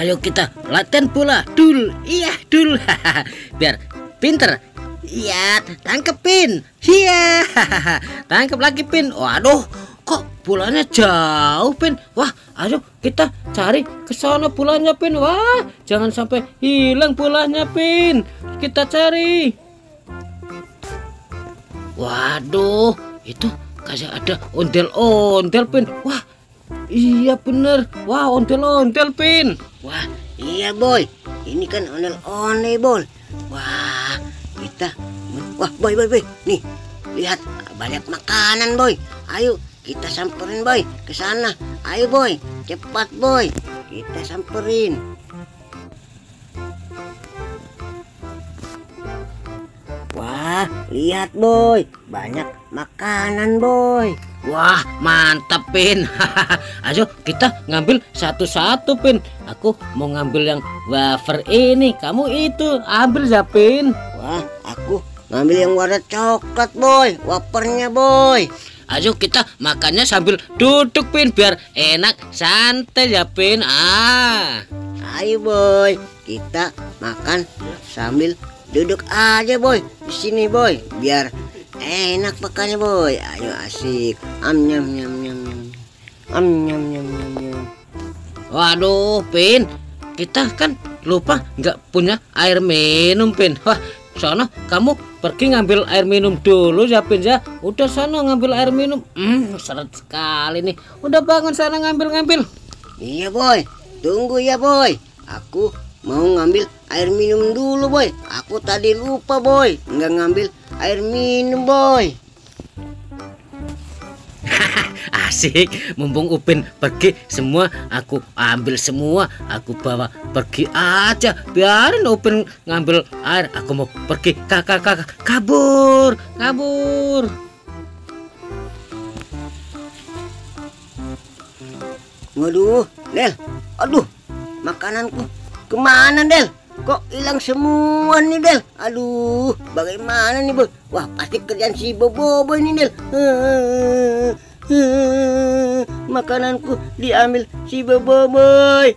Ayo kita latihan bola. Dul. Iya, dul. Biar pinter. Iya, tangkep Pin. Iya. Tangkep lagi Pin. Waduh, kok bolanya jauh Pin. Wah, ayo kita cari ke sana bolanya Pin. Wah, jangan sampai hilang bolanya Pin. Kita cari. Waduh, itu kayak ada ondel-ondel Pin. Wah, iya bener. Wah, ondel-ondel Pin. Wah, iya boy. Ini kan ondel-ondel boy. Wah, boy. Nih, lihat banyak makanan boy. Ayo kita samperin boy ke sana. Ayo boy, cepat boy. Kita samperin. Wah, lihat boy, banyak makanan boy. Wah, mantap Pin. Ayo kita ngambil satu-satu Pin. Aku mau ngambil yang wafer ini. Kamu itu ambil ya Pin. Wah, aku ngambil yang warna coklat boy, wafernya boy. Ayo kita makannya sambil duduk Pin, biar enak santai ya Pin. Ayo boy, kita makan sambil duduk aja boy di sini boy, biar enak makannya boy. Ayo asik. Nyam nyam nyam nyam. Waduh Pin, kita kan lupa nggak punya air minum Pin. Wah, sono kamu pergi ngambil air minum dulu ya Pin ya. Udah sana ngambil air minum. Seret sekali nih. Udah bangun sana ngambil. Iya boy, tunggu ya boy. Aku mau ngambil air minum dulu boy. Aku tadi lupa boy, nggak ngambil air minum boy. Asik, mumpung Upin pergi semua, aku ambil semua. Aku bawa pergi aja. Biarin Upin ngambil air. Aku mau pergi. Kabur. Waduh, Del. Aduh, makananku kemana Del? Kok hilang semua nih Del? Aduh, bagaimana nih boy? Wah, pasti kerjaan si Bobo ini Del. Makananku diambil si Bobo boy.